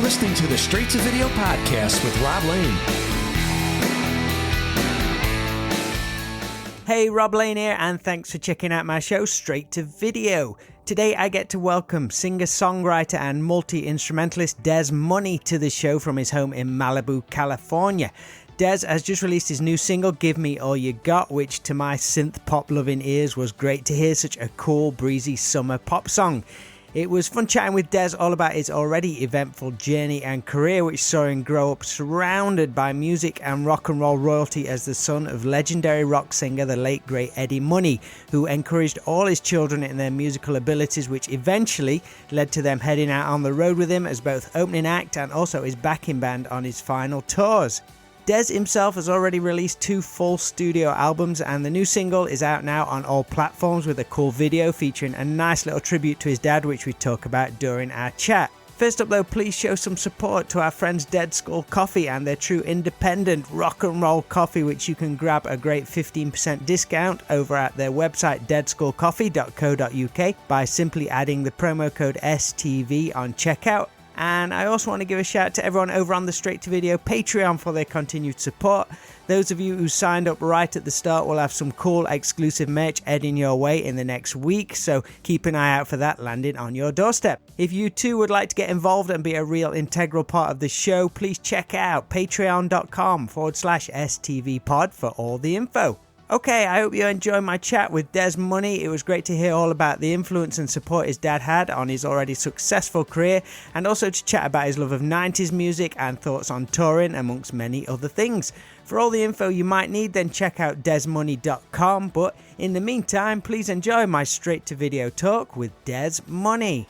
listening to the Straight to Video podcast with Rob Lane. Hey, Rob Lane here, and thanks for checking out my show, Straight to Video. Today I get to welcome singer-songwriter and multi-instrumentalist Dez Money to the show from his home in Malibu, California. Dez has just released his new single, Give Me All You Got, which to my synth-pop-loving ears was great to hear such a cool, breezy summer pop song. It was fun chatting with Dez all about his already eventful journey and career, which saw him grow up surrounded by music and rock and roll royalty as the son of legendary rock singer, the late great Eddie Money, who encouraged all his children in their musical abilities, which eventually led to them heading out on the road with him as both opening act and also his backing band on his final tours. Dez himself has already released 2 full studio albums, and the new single is out now on all platforms with a cool video featuring a nice little tribute to his dad, which we talk about during our chat. First up though, please show some support to our friends Dead Skull Coffee and their true independent rock and roll coffee, which you can grab a great 15% discount over at their website deadskullcoffee.co.uk by simply adding the promo code STV on checkout. And I also want to give a shout out to everyone over on the Straight to Video Patreon for their continued support. Those of you who signed up right at the start will have some cool exclusive merch heading your way in the next week, so keep an eye out for that landing on your doorstep. If you too would like to get involved and be a real integral part of the show, please check out patreon.com/STVpod for all the info. Okay, I hope you enjoyed my chat with Dez Money. It was great to hear all about the influence and support his dad had on his already successful career, and also to chat about his love of 90s music and thoughts on touring, amongst many other things. For all the info you might need, then check out dezmoney.com, but in the meantime, please enjoy my straight to video talk with Dez Money.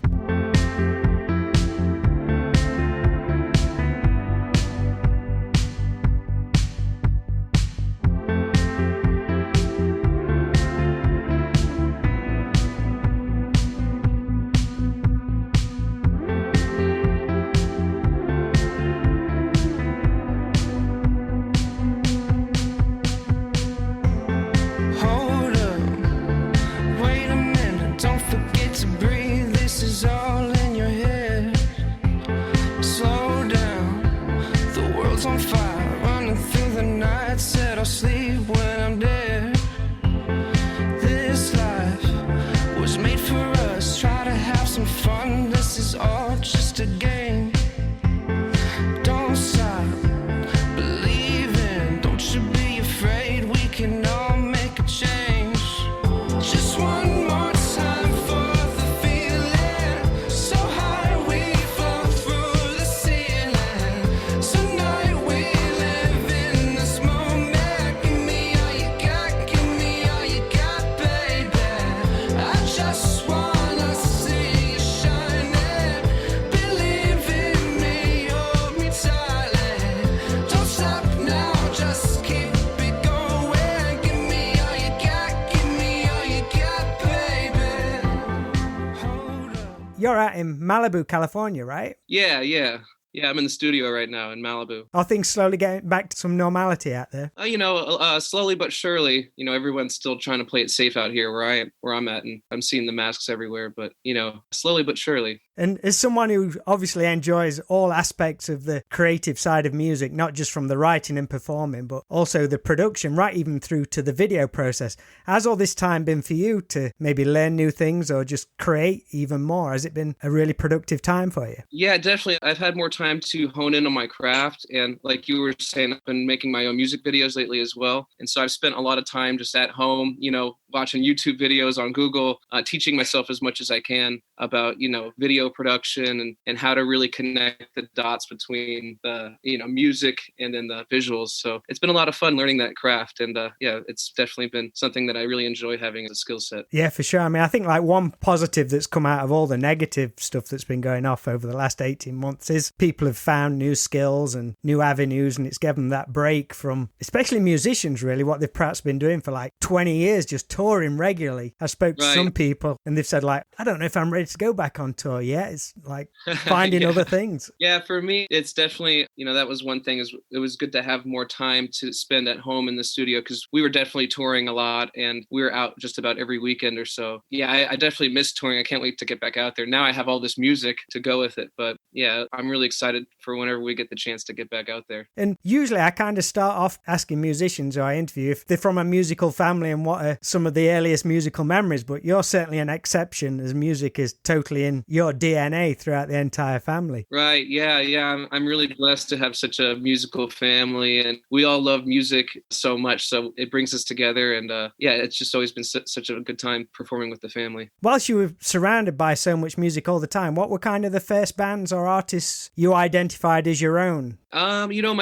You're out in Malibu, California, right? Yeah, I'm in the studio right now in Malibu. Are things slowly getting back to some normality out there? Slowly but surely. Everyone's still trying to play it safe out here where I'm at, and I'm seeing the masks everywhere. But slowly but surely. And as someone who obviously enjoys all aspects of the creative side of music, not just from the writing and performing, but also the production, right even through to the video process, has all this time been for you to maybe learn new things or just create even more? Has it been a really productive time for you? Yeah, definitely. I've had more time to hone in on my craft. And like you were saying, I've been making my own music videos lately as well. And so I've spent a lot of time just at home, watching YouTube videos on Google, teaching myself as much as I can about, video production and how to really connect the dots between the, music and then the visuals. So it's been a lot of fun learning that craft. And it's definitely been something that I really enjoy having as a skill set. Yeah, for sure. I mean, I think like one positive that's come out of all the negative stuff that's been going off over the last 18 months is people have found new skills and new avenues, and it's given them that break from, especially musicians really, what they've perhaps been doing for like 20 years, just touring regularly. I spoke to some people and they've said like, I don't know if I'm ready to go back on tour yet. It's like finding other things. Yeah, for me, it's definitely, that was one thing is it was good to have more time to spend at home in the studio because we were definitely touring a lot and we were out just about every weekend or so. Yeah, I definitely miss touring. I can't wait to get back out there. Now I have all this music to go with it. But yeah, I'm really excited for whenever we get the chance to get back out there. And usually I kind of start off asking musicians who I interview if they're from a musical family and what are some of the earliest musical memories. But you're certainly an exception, as music is totally in your DNA throughout the entire family. Right. Yeah. I'm really blessed to have such a musical family, and we all love music so much. So it brings us together, and it's just always been such a good time performing with the family. Whilst you were surrounded by so much music all the time, what were kind of the first bands or artists you identified as your own?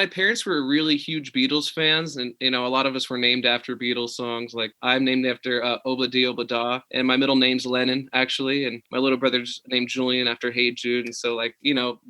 My parents were really huge Beatles fans, and a lot of us were named after Beatles songs. Like I'm named after Obla Di Obla Da, and my middle name's Lennon actually, and my little brother's named Julian after Hey Jude. And so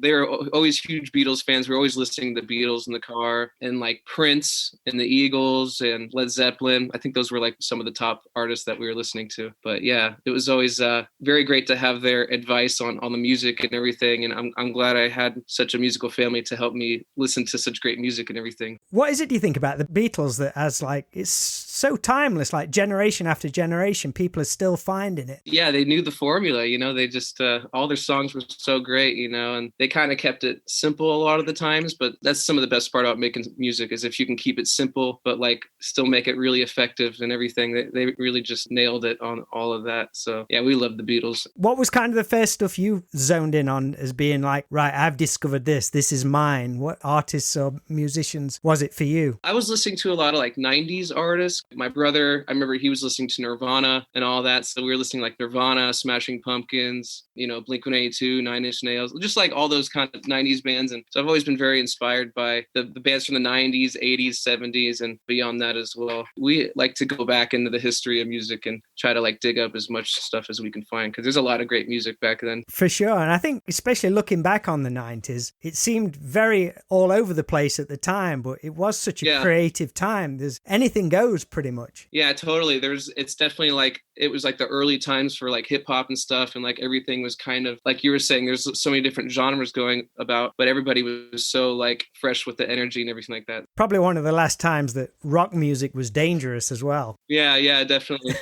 they were always huge Beatles fans. We were always listening to the Beatles in the car, and like Prince and the Eagles and Led Zeppelin. I think those were like some of the top artists that we were listening to. But yeah, it was always very great to have their advice on the music and everything. And I'm glad I had such a musical family to help me listen to such great music and everything. What is it do you think about the Beatles that as like it's so timeless, like generation after generation, people are still finding it? Yeah, they knew the formula, they just all their songs were so great, and they kind of kept it simple a lot of the times, but that's some of the best part about making music is if you can keep it simple but like still make it really effective and everything. They really just nailed it on all of that. So yeah, we love the Beatles. What was kind of the first stuff you zoned in on as being like, right, I've discovered this is mine? What artists or musicians was it for you? I was listening to a lot of like 90s artists. My brother, I remember he was listening to Nirvana and all that. So we were listening like Nirvana, Smashing Pumpkins, Blink-182, Nine Inch Nails, just like all those kind of 90s bands. And so I've always been very inspired by the bands from the 90s, 80s, 70s, and beyond that as well. We like to go back into the history of music and try to like dig up as much stuff as we can find because there's a lot of great music back then. For sure. And I think especially looking back on the 90s, it seemed very all over the place at the time, but it was such a creative time. There's anything goes pretty much. Yeah, totally. It's definitely like it was like the early times for like hip hop and stuff, and like everything was kind of like you were saying, there's so many different genres going about, but everybody was so like fresh with the energy and everything like that. Probably one of the last times that rock music was dangerous as well. Yeah, definitely.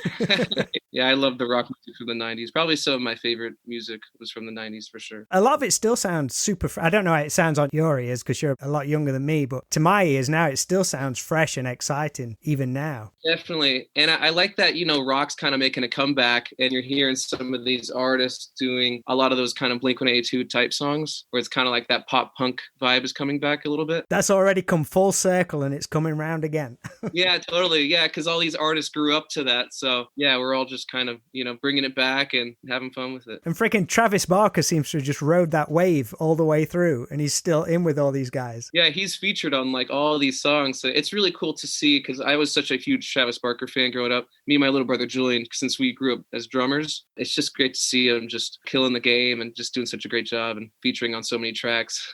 Yeah, I love the rock music from the 90s. Probably some of my favorite music was from the 90s for sure. A lot of it still sounds super I don't know how it sounds on your ears because you're a lot younger than me, but to my ears now, it still sounds fresh and exciting even now. Definitely. And I like that, rock's kind of making a comeback and you're hearing some of these artists doing a lot of those kind of Blink-182 type songs where it's kind of like that pop punk vibe is coming back a little bit. That's already come full circle and it's coming round again. Yeah, totally. Yeah, because all these artists grew up to that. So yeah, we're all just kind of, bringing it back and having fun with it. And freaking Travis Barker seems to have just rode that wave all the way through and he's still in with all these guys. Yeah, he's featured on like all these songs. So it's really cool to see because I was such a huge Travis Barker fan growing up. Me and my little brother Julian, since we grew up as drummers, it's just great to see him just killing the game and just doing such a great job and featuring on so many tracks.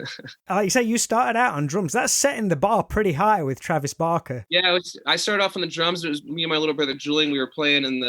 Like you say, you started out on drums. That's setting the bar pretty high with Travis Barker. Yeah, I started off on the drums. It was me and my little brother Julian. We would play in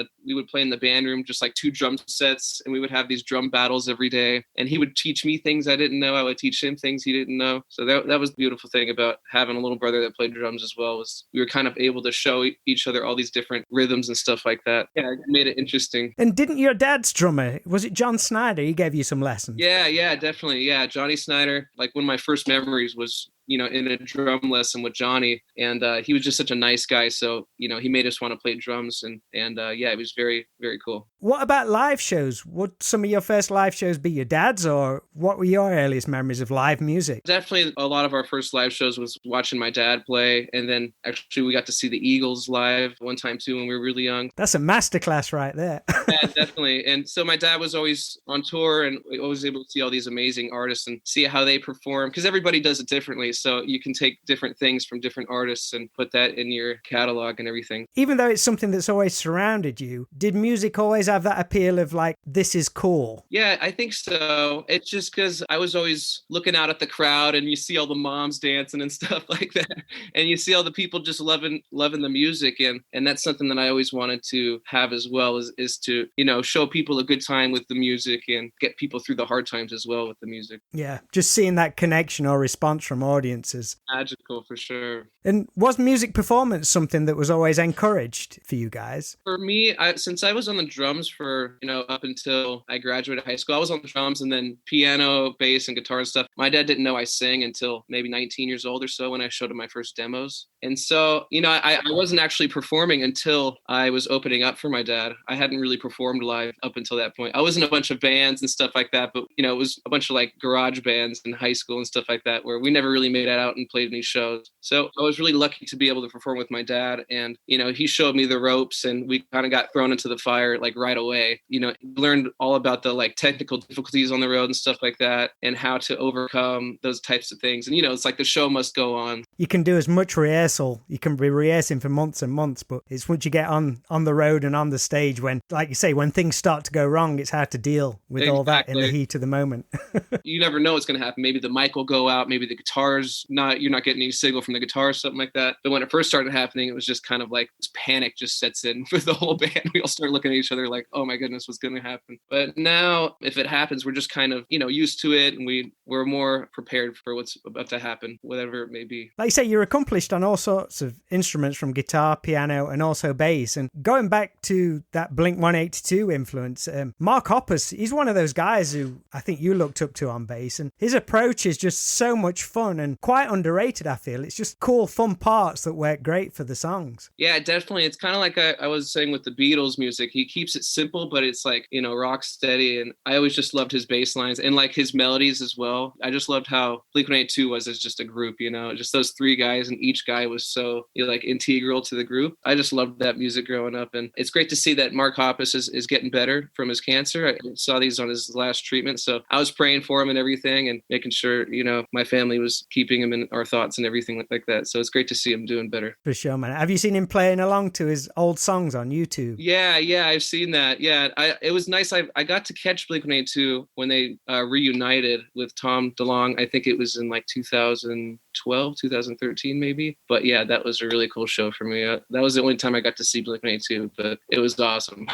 the band room, just like 2 drum sets, and we would have these drum battles every day. And he would teach me things I didn't know. I would teach him things he didn't know. So that was the beautiful thing about having a little brother that played drums as well, was we were kind of able to show each other all these different rhythms and stuff like that. Yeah, it made it interesting. And didn't your dad's drummer, was it John Snyder? He gave you some lessons. Yeah, definitely. Yeah, Johnny Snyder. Like one of my first memories was in a drum lesson with Johnny, and he was just such a nice guy. So, he made us want to play drums, and it was very, very cool. What about live shows? Would some of your first live shows be your dad's, or what were your earliest memories of live music? Definitely a lot of our first live shows was watching my dad play, and then actually we got to see the Eagles live one time too when we were really young. That's a masterclass right there. Yeah, definitely. And so my dad was always on tour and always able to see all these amazing artists and see how they perform, because everybody does it differently. nowadays. So you can take different things from different artists and put that in your catalog and everything. Even though it's something that's always surrounded you, did music always have that appeal of like, this is cool? Yeah, I think so. It's just because I was always looking out at the crowd and you see all the moms dancing and stuff like that. And you see all the people just loving the music. And that's something that I always wanted to have as well, is to, show people a good time with the music and get people through the hard times as well with the music. Yeah, just seeing that connection or response from audiences. Magical for sure. And was music performance something that was always encouraged for you guys? For me, since I was on the drums for, up until I graduated high school, I was on the drums and then piano, bass, and guitar and stuff. My dad didn't know I sang until maybe 19 years old or so when I showed him my first demos. And so, I wasn't actually performing until I was opening up for my dad. I hadn't really performed live up until that point. I was in a bunch of bands and stuff like that, but, it was a bunch of like garage bands in high school and stuff like that, where we never really made it out and played any shows. So I was really lucky to be able to perform with my dad. And, he showed me the ropes and we kind of got thrown into the fire like right away. Learned all about the like technical difficulties on the road and stuff like that and how to overcome those types of things. And, it's like the show must go on. You can do as much rehearsal. You can be rehearsing for months and months, but it's once you get on the road and on the stage when, like you say, when things start to go wrong, it's hard to deal with all that in the heat of the moment. You never know what's going to happen. Maybe the mic will go out. Maybe the guitar's you're not getting any signal from the guitar or something like that. But when it first started happening, it was just kind of like this panic just sets in for the whole band. We all start looking at each other like, oh my goodness, what's going to happen? But now if it happens, we're just kind of, used to it. And we're more prepared for what's about to happen, whatever it may be. Like you say, you're accomplished on all sorts of instruments from guitar, piano, and also bass. And going back to that Blink-182 influence, Mark Hoppus, he's one of those guys who I think you looked up to on bass. And his approach is just so much fun and quite underrated, I feel. It's just cool, fun parts that work great for the songs. Yeah, definitely. It's kind of like I was saying with the Beatles music. He keeps it simple, but it's like, rock steady. And I always just loved his bass lines and like his melodies as well. I just loved how Blink-182 was as just a group, just those three guys, and each guy was so like integral to the group. I just loved that music growing up. And it's great to see that Mark Hoppus is getting better from his cancer. I saw these on his last treatment. So I was praying for him and everything and making sure, my family was keeping him in our thoughts and everything like that. So it's great to see him doing better. For sure, man. Have you seen him playing along to his old songs on YouTube? Yeah, I've seen that. Yeah, it was nice. I got to catch Blink-182 when they reunited with Tom DeLonge. I think it was in like 2012, 2013 maybe. But yeah, that was a really cool show for me. That was the only time I got to see Blink-182, but it was awesome.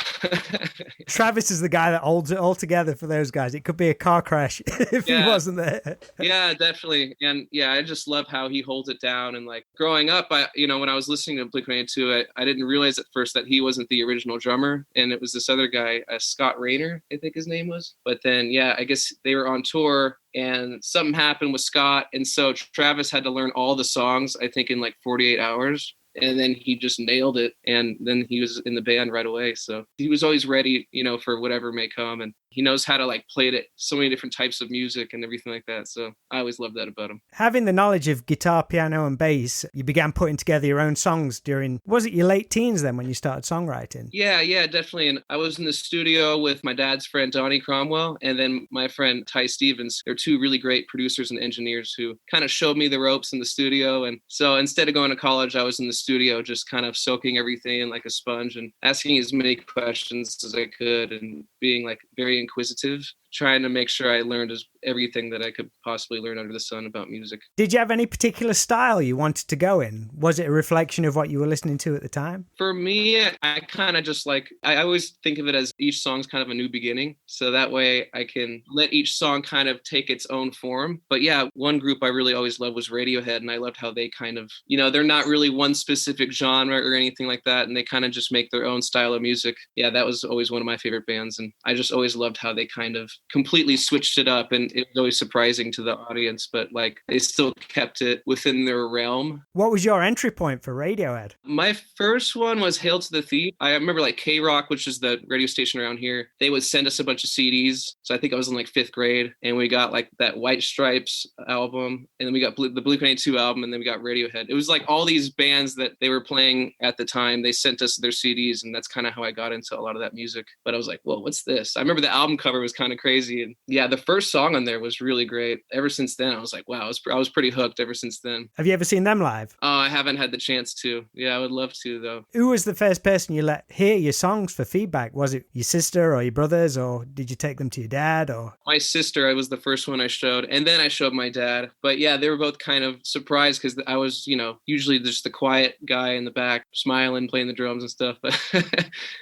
Travis is the guy that holds it all together for those guys. It could be a car crash if he wasn't there. Yeah, definitely. And yeah, I just love how he holds it down. And like growing up, when I was listening to Blink-182, I didn't realize at first that he wasn't the original drummer. And it was this other guy, Scott Rayner, I think his name was. But then, yeah, I guess they were on tour and something happened with Scott. And so Travis had to learn all the songs, I think in like 48 hours. And then he just nailed it. And then he was in the band right away. So he was always ready, for whatever may come. And he knows how to like play so many different types of music and everything like that. So I always loved that about him. Having the knowledge of guitar, piano and bass, you began putting together your own songs during, was it your late teens then when you started songwriting? Yeah, definitely. And I was in the studio with my dad's friend, Donnie Cromwell, and then my friend, Ty Stevens. They're two really great producers and engineers who kind of showed me the ropes in the studio. And so instead of going to college, I was in the studio just kind of soaking everything in like a sponge and asking as many questions as I could and being like very inquisitive, trying to make sure I learned everything that I could possibly learn under the sun about music. Did you have any particular style you wanted to go in? Was it a reflection of what you were listening to at the time? For me, I kind of just I always think of it as each song's kind of a new beginning. So that way I can let each song kind of take its own form. But yeah, one group I really always loved was Radiohead. And I loved how they kind of, they're not really one specific genre or anything like that. And they kind of just make their own style of music. Yeah, that was always one of my favorite bands. And I just always loved how they kind of completely switched it up, and it was always surprising to the audience, but like they still kept it within their realm. What was your entry point for Radiohead? My first one was Hail to the Thief. I remember like K-Rock, which is the radio station around here, they would send us a bunch of CDs. So I think I was in like 5th grade, and we got like that White Stripes album, and then we got the Blink-182 album, and then we got Radiohead. It was like all these bands that they were playing at the time, they sent us their CDs, and that's kind of how I got into a lot of that music. But I was like, whoa, what's this? I remember the album cover was kind of crazy. crazy. And yeah, the first song on there was really great. Ever since then, I was like, wow, I was pretty hooked ever since then. Have you ever seen them live? Oh, I haven't had the chance to. Yeah, I would love to, though. Who was the first person you let hear your songs for feedback? Was it your sister or your brothers, or did you take them to your dad? Or my sister, I was the first one I showed, and then I showed my dad. But yeah, they were both kind of surprised because I was, usually just the quiet guy in the back, smiling, playing the drums and stuff. But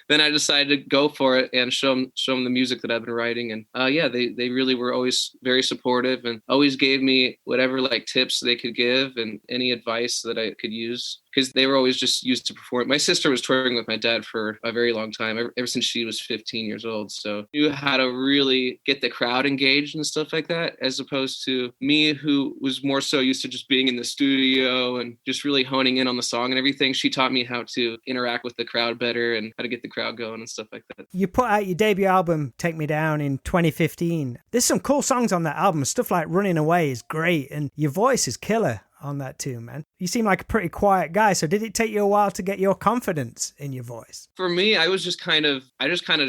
then I decided to go for it and show them the music that I've been writing. And yeah, they really were always very supportive and always gave me whatever like tips they could give and any advice that I could use, because they were always just used to perform. My sister was touring with my dad for a very long time, ever since she was 15 years old. So knew how to really get the crowd engaged and stuff like that, as opposed to me, who was more so used to just being in the studio and just really honing in on the song and everything. She taught me how to interact with the crowd better and how to get the crowd going and stuff like that. You put out your debut album, Take Me Down, in 2015. There's some cool songs on that album. Stuff like Running Away is great, and your voice is killer on that too, man. You seem like a pretty quiet guy. So did it take you a while to get your confidence in your voice? For me, I just kind of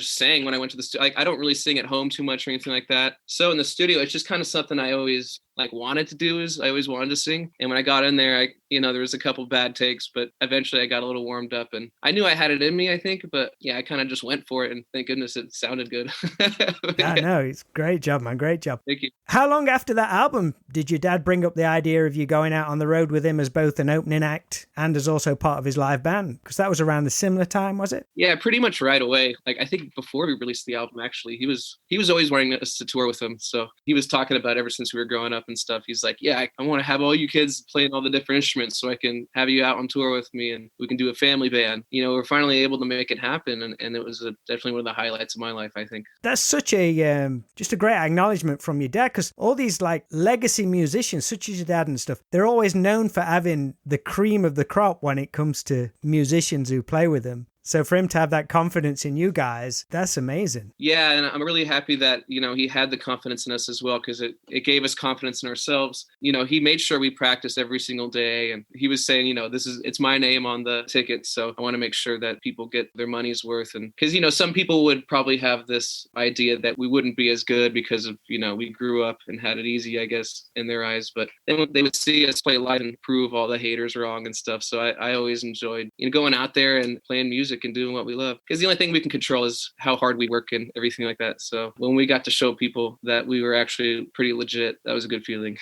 sang when I went to the studio. Like, I don't really sing at home too much or anything like that. So in the studio, it's just kind of something I always wanted to do. Is I always wanted to sing. And when I got in there, there was a couple bad takes, but eventually I got a little warmed up and I knew I had it in me, I think. But yeah, I kind of just went for it, and thank goodness it sounded good. Yeah, no, it's great job, man. Great job. Thank you. How long after that album did your dad bring up the idea of you going out on the road with him as both an opening act and as also part of his live band? Because that was around the similar time, was it? Yeah, pretty much right away. Like, I think before we released the album, actually, he was always wanting us to tour with him. So he was talking about it ever since we were growing up and stuff. He's like, yeah, I want to have all you kids playing all the different instruments so I can have you out on tour with me and we can do a family band. We're finally able to make it happen. And it was definitely one of the highlights of my life, I think. That's such a, just a great acknowledgement from your dad, because all these like legacy musicians, such as your dad and stuff, they're always known for having the cream of the crop when it comes to musicians who play with them. So for him to have that confidence in you guys, that's amazing. Yeah, and I'm really happy that, he had the confidence in us as well, because it gave us confidence in ourselves. He made sure we practiced every single day, and he was saying, it's my name on the ticket, so I want to make sure that people get their money's worth. And because, some people would probably have this idea that we wouldn't be as good because of, we grew up and had it easy, I guess, in their eyes. But then they would see us play live and prove all the haters wrong and stuff. So I always enjoyed, going out there and playing music and doing what we love, because the only thing we can control is how hard we work and everything like that. So when we got to show people that we were actually pretty legit, that was a good feeling.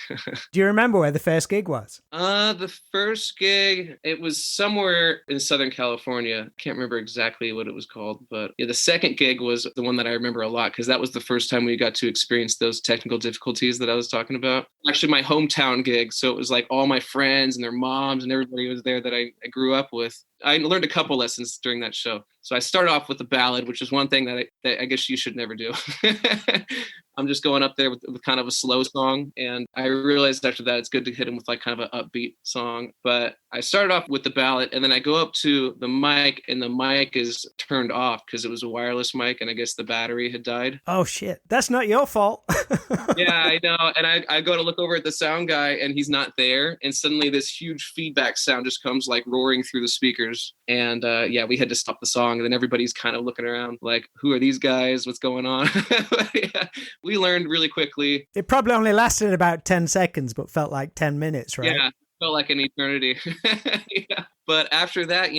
Do you remember where the first gig was? The first gig, it was somewhere in Southern California. I can't remember exactly what it was called, but yeah, the second gig was the one that I remember a lot, because that was the first time we got to experience those technical difficulties that I was talking about. Actually, my hometown gig, so it was like all my friends and their moms and everybody was there that I grew up with. I learned a couple lessons during that show. So I started off with a ballad, which is one thing that I guess you should never do. I'm just going up there with kind of a slow song. And I realized after that, it's good to hit him with like kind of an upbeat song. But I started off with the ballad, and then I go up to the mic, and the mic is turned off because it was a wireless mic, and I guess the battery had died. Oh, shit. That's not your fault. Yeah, I know. And I go to look over at the sound guy, and he's not there. And suddenly this huge feedback sound just comes like roaring through the speakers. And yeah, we had to stop the song. And then everybody's kind of looking around like, who are these guys? What's going on? Yeah, we learned really quickly. It probably only lasted about 10 seconds, but felt like 10 minutes, right? Yeah, felt like an eternity. Yeah. But after that,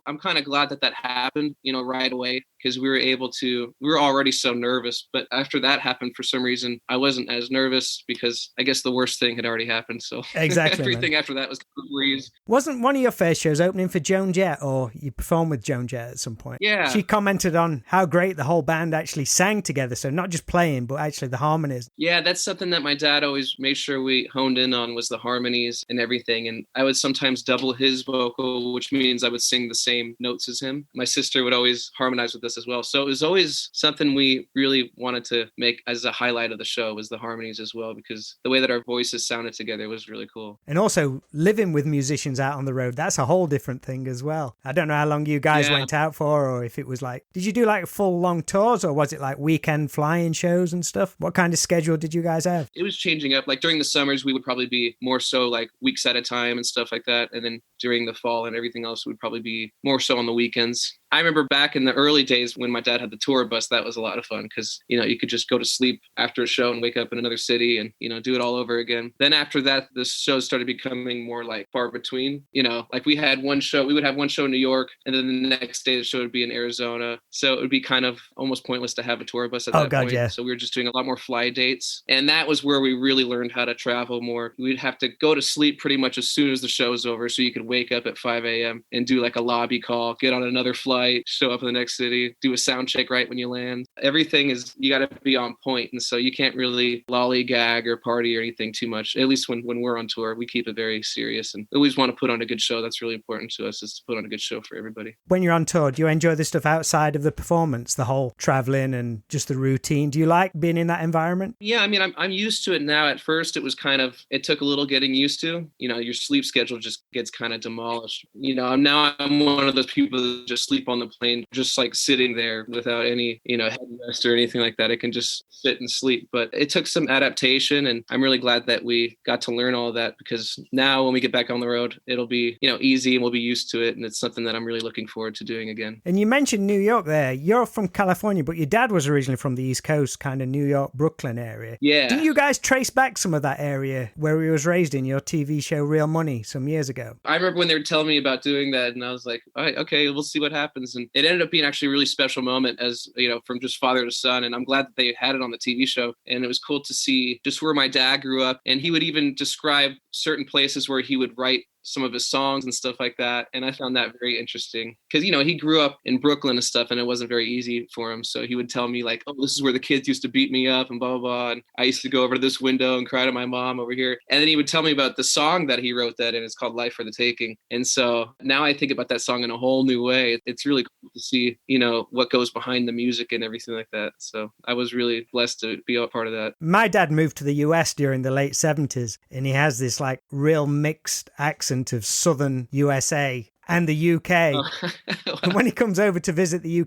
I'm kind of glad that happened, right away, because we were already so nervous. But after that happened, for some reason, I wasn't as nervous, because I guess the worst thing had already happened. So exactly, everything after that was a breeze. Wasn't one of your first shows opening for Joan Jett, or you performed with Joan Jett at some point? Yeah. She commented on how great the whole band actually sang together. So not just playing, but actually the harmonies. Yeah, that's something that my dad always made sure we honed in on, was the harmonies and everything. And I would sometimes double his vocal, which means I would sing the same notes as him. My sister would always harmonize with us as well. So it was always something we really wanted to make as a highlight of the show, was the harmonies as well, because the way that our voices sounded together was really cool. And also living with musicians out on the road, that's a whole different thing as well. I don't know how long you guys went out for, or if it was like, did you do like full long tours, or was it like weekend flying shows and stuff? What kind of schedule did you guys have? It was changing up. Like during the summers, we would probably be more so like weeks at a time and stuff like that. And then during the fall and everything else would probably be more so on the weekends. I remember back in the early days when my dad had the tour bus, that was a lot of fun because, you could just go to sleep after a show and wake up in another city and, do it all over again. Then after that, the shows started becoming more like far between, like we would have one show in New York, and then the next day the show would be in Arizona. So it would be kind of almost pointless to have a tour bus at that point. Yeah. So we were just doing a lot more fly dates. And that was where we really learned how to travel more. We'd have to go to sleep pretty much as soon as the show's over so you could wake up at 5 a.m. and do like a lobby call, get on another flight, show up in the next city, do a sound check right when you land. Everything is, you got to be on point. And so you can't really lollygag or party or anything too much. At least when we're on tour, we keep it very serious and always want to put on a good show. That's really important to us, is to put on a good show for everybody. When you're on tour, do you enjoy the stuff outside of the performance, the whole traveling and just the routine? Do you like being in that environment? Yeah, I mean, I'm used to it now. At first, it took a little getting used to. Your sleep schedule just gets kind of demolished. I'm one of those people that just sleep on the plane, just like sitting there without any, headrest or anything like that. I can just sit and sleep. But it took some adaptation, and I'm really glad that we got to learn all of that, because now when we get back on the road, it'll be, easy and we'll be used to it. And it's something that I'm really looking forward to doing again. And you mentioned New York there. You're from California, but your dad was originally from the East Coast, kind of New York, Brooklyn area. Yeah. Didn't you guys trace back some of that area where he was raised in your TV show Real Money some years ago? I remember when they were telling me about doing that, and I was like, all right, okay, we'll see what happens. And it ended up being actually a really special moment, as, from just father to son. And I'm glad that they had it on the TV show. And it was cool to see just where my dad grew up. And he would even describe certain places where he would write some of his songs and stuff like that. And I found that very interesting because, he grew up in Brooklyn and stuff, and it wasn't very easy for him. So he would tell me like, oh, this is where the kids used to beat me up and blah, blah, blah. And I used to go over to this window and cry to my mom over here. And then he would tell me about the song that he wrote that in. It's called Life for the Taking. And so now I think about that song in a whole new way. It's really cool to see, what goes behind the music and everything like that. So I was really blessed to be a part of that. My dad moved to the US during the late 70s, and he has this like real mixed accent of Southern USA and the UK. Oh. And when he comes over to visit the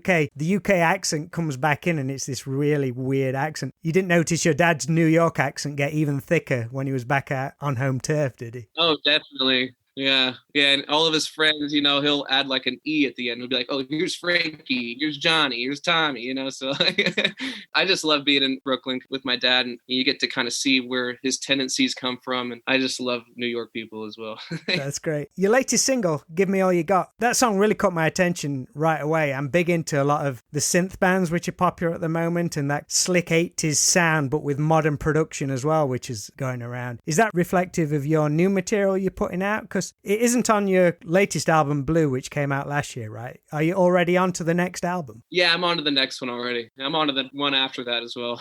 UK accent comes back in, and it's this really weird accent. You didn't notice your dad's New York accent get even thicker when he was back out on home turf, did he? Oh, definitely. Yeah. And all of his friends, he'll add like an E at the end. He'll be like, oh, here's Frankie, here's Johnny, here's Tommy, so I just love being in Brooklyn with my dad, and you get to kind of see where his tendencies come from. And I just love New York people as well. That's great. Your latest single, Give Me All You Got, that song really caught my attention right away. I'm big into a lot of the synth bands which are popular at the moment, and that slick 80s sound, but with modern production as well, which is going around. Is that reflective of your new material you're putting out? Because it isn't on your latest album, Blue, which came out last year, right? Are you already on to the next album? Yeah, I'm on to the next one already. I'm on to the one after that as well.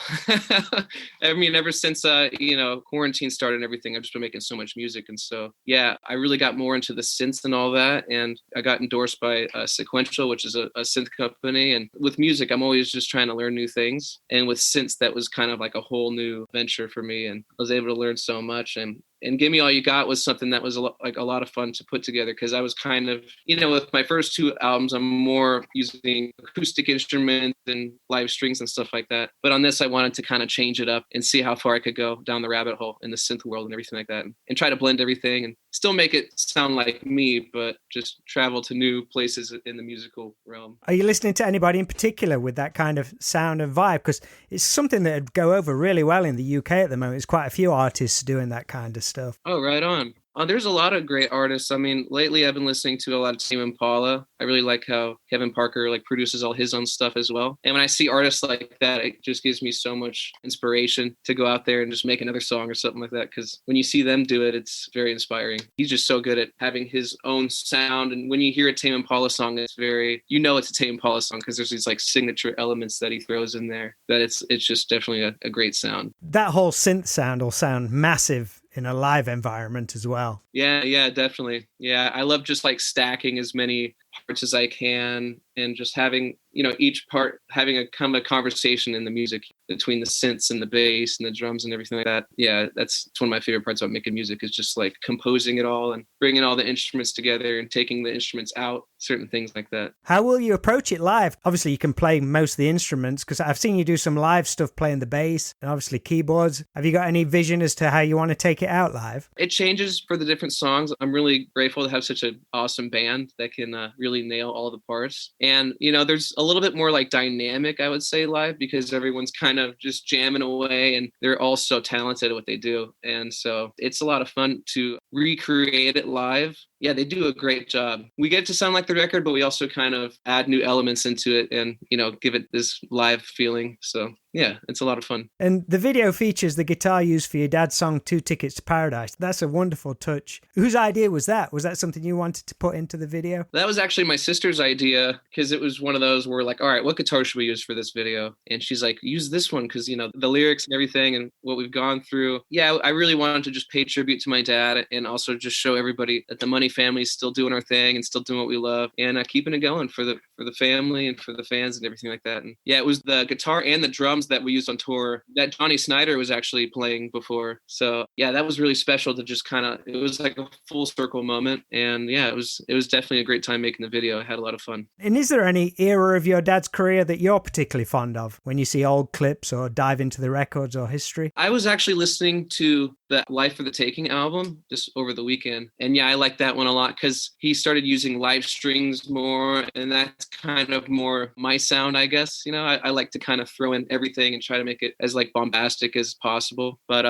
I mean, ever since, quarantine started and everything, I've just been making so much music. And so, yeah, I really got more into the synths and all that. And I got endorsed by Sequential, which is a synth company. And with music, I'm always just trying to learn new things. And with synths, that was kind of like a whole new venture for me. And I was able to learn so much. And Give Me All You Got was something that was a lot of fun to put together, because I was kind of, with my first two albums, I'm more using acoustic instruments and live strings and stuff like that. But on this, I wanted to kind of change it up and see how far I could go down the rabbit hole in the synth world and everything like that, and try to blend everything and still make it sound like me, but just travel to new places in the musical realm. Are you listening to anybody in particular with that kind of sound and vibe? Because it's something that would go over really well in the UK at the moment. There's quite a few artists doing that kind of stuff. Oh, right on. There's a lot of great artists. I mean, lately I've been listening to a lot of Tame Impala. I really like how Kevin Parker produces all his own stuff as well. And when I see artists like that, it just gives me so much inspiration to go out there and just make another song or something like that. Because when you see them do it, it's very inspiring. He's just so good at having his own sound. And when you hear a Tame Impala song, it's it's a Tame Impala song, because there's these like signature elements that he throws in there that it's just definitely a great sound. That whole synth sound will sound massive in a live environment as well. Yeah, definitely. Yeah, I love just like stacking as many parts as I can, and just having, each part having a kind of a conversation in the music between the synths and the bass and the drums and everything like that. Yeah, it's one of my favorite parts about making music, is just like composing it all and bringing all the instruments together and taking the instruments out, certain things like that. How will you approach it live? Obviously, you can play most of the instruments, because I've seen you do some live stuff playing the bass and obviously keyboards. Have you got any vision as to how you want to take it out live? It changes for the different songs. I'm really grateful to have such an awesome band that can really really nail all the parts. And, there's a little bit more like dynamic, I would say, live, because everyone's kind of just jamming away and they're all so talented at what they do. And so it's a lot of fun to recreate it live. Yeah, they do a great job. We get to sound like the record, but we also kind of add new elements into it and, give it this live feeling. So yeah, it's a lot of fun. And the video features the guitar used for your dad's song, 2 Tickets to Paradise. That's a wonderful touch. Whose idea was that? Was that something you wanted to put into the video? That was actually my sister's idea, because it was one of those where like, all right, what guitar should we use for this video? And she's like, use this one, because, the lyrics and everything and what we've gone through. Yeah, I really wanted to just pay tribute to my dad and also just show everybody that the Money family is still doing our thing and still doing what we love and keeping it going for the family and for the fans and everything like that. And yeah, it was the guitar and the drums that we used on tour that Johnny Snyder was actually playing before. So yeah, that was really special to just it was like a full circle moment. And yeah, it was definitely a great time making the video. I had a lot of fun. And is there any era of your dad's career that you're particularly fond of when you see old clips or dive into the records or history? I was actually listening to the Life for the Taking album just over the weekend. And yeah, I like that one a lot because he started using live strings more, and that's kind of more my sound, I guess. I like to kind of throw in everything and try to make it as like bombastic as possible. But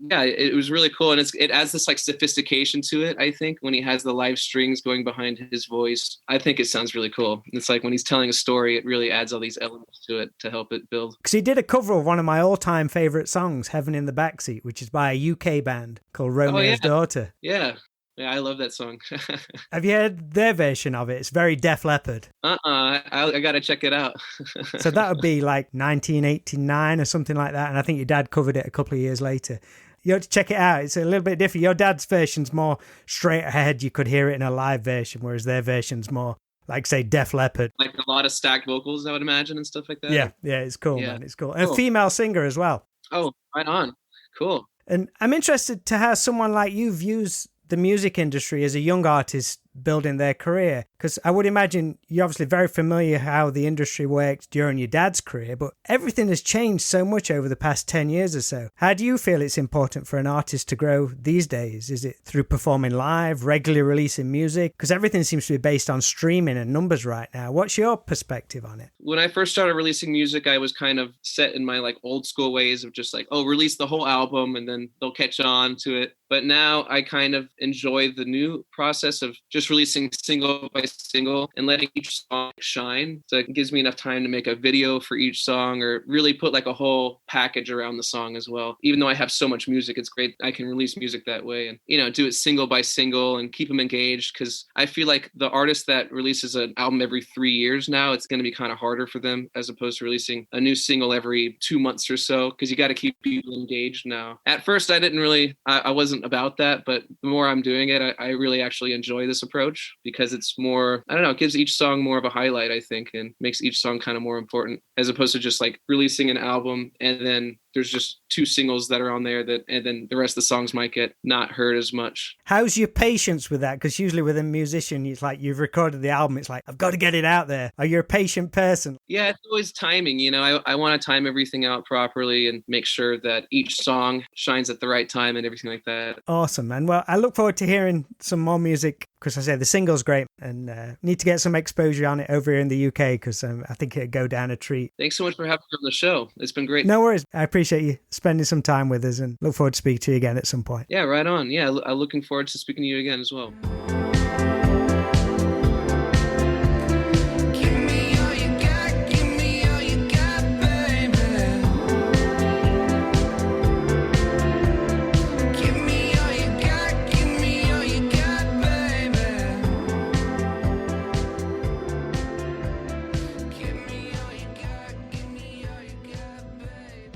yeah, it was really cool. And it adds this like sophistication to it, I think, when he has the live strings going behind his voice. I think it sounds really cool. It's like when he's telling a story, it really adds all these elements to it to help it build. Because he did a cover of one of my all-time favorite songs, Heaven in the Backseat, which is by a UK band called Romeo's Daughter. Yeah, I love that song. Have you heard their version of it? It's very Def Leppard. I gotta check it out. So that would be like 1989 or something like that, and I think your dad covered it a couple of years later. You have to check it out. It's a little bit different. Your dad's version's more straight ahead. You could hear it in a live version, whereas their version's more like, say, Def Leppard. Like a lot of stacked vocals, I would imagine, and stuff like that. Yeah, it's cool, man. It's cool. And a female singer as well. Oh, right on. Cool. And I'm interested to how someone like you views the music industry as a young artist building their career, because I would imagine you're obviously very familiar how the industry worked during your dad's career, but everything has changed so much over the past 10 years or so. How do you feel it's important for an artist to grow these days? Is it through performing live, regularly releasing music? Because everything seems to be based on streaming and numbers right now. What's your perspective on it? When I first started releasing music, I was kind of set in my like old school ways of just like, release the whole album and then they'll catch on to it. But now I kind of enjoy the new process of just releasing single by single and letting each song shine. So it gives me enough time to make a video for each song or really put like a whole package around the song as well. Even though I have so much music, it's great. I can release music that way and, do it single by single and keep them engaged. Because I feel like the artist that releases an album every 3 years now, it's going to be kind of harder for them as opposed to releasing a new single every 2 months or so, because you got to keep people engaged now. At first, I wasn't about that, but the more I'm doing it, I really actually enjoy this approach because it's more, I don't know, it gives each song more of a highlight, I think, and makes each song kind of more important as opposed to just like releasing an album and then there's just 2 singles that are on there and then the rest of the songs might get not heard as much. How's your patience with that? Because usually with a musician, it's like you've recorded the album. It's like, I've got to get it out there. Are you a patient person? Yeah, it's always timing. I want to time everything out properly and make sure that each song shines at the right time and everything like that. Awesome, man. Well, I look forward to hearing some more music because I say the single's great and need to get some exposure on it over here in the UK because I think it'd go down a treat. Thanks so much for having me on the show. It's been great. No worries. I appreciate you spending some time with us and look forward to speaking to you again at some point. Yeah, right on. Yeah, I'm looking forward to speaking to you again as well.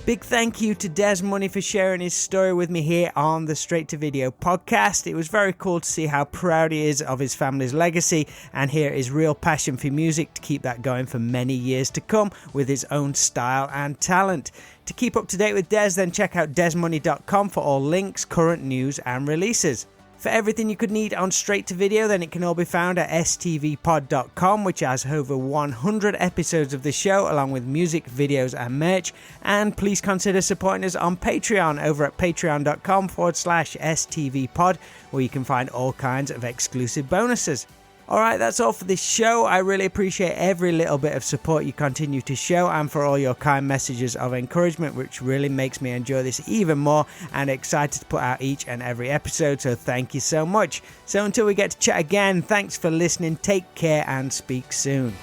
Big thank you to Dez Money for sharing his story with me here on the Straight to Video podcast. It was very cool to see how proud he is of his family's legacy and hear his real passion for music to keep that going for many years to come with his own style and talent. To keep up to date with Dez, then check out dezmoney.com for all links, current news and releases. For everything you could need on Straight to Video, then it can all be found at stvpod.com, which has over 100 episodes of the show, along with music, videos, and merch. And please consider supporting us on Patreon over at patreon.com/stvpod, where you can find all kinds of exclusive bonuses. Alright, that's all for this show. I really appreciate every little bit of support you continue to show and for all your kind messages of encouragement, which really makes me enjoy this even more and excited to put out each and every episode, so thank you so much. So until we get to chat again, thanks for listening, take care and speak soon.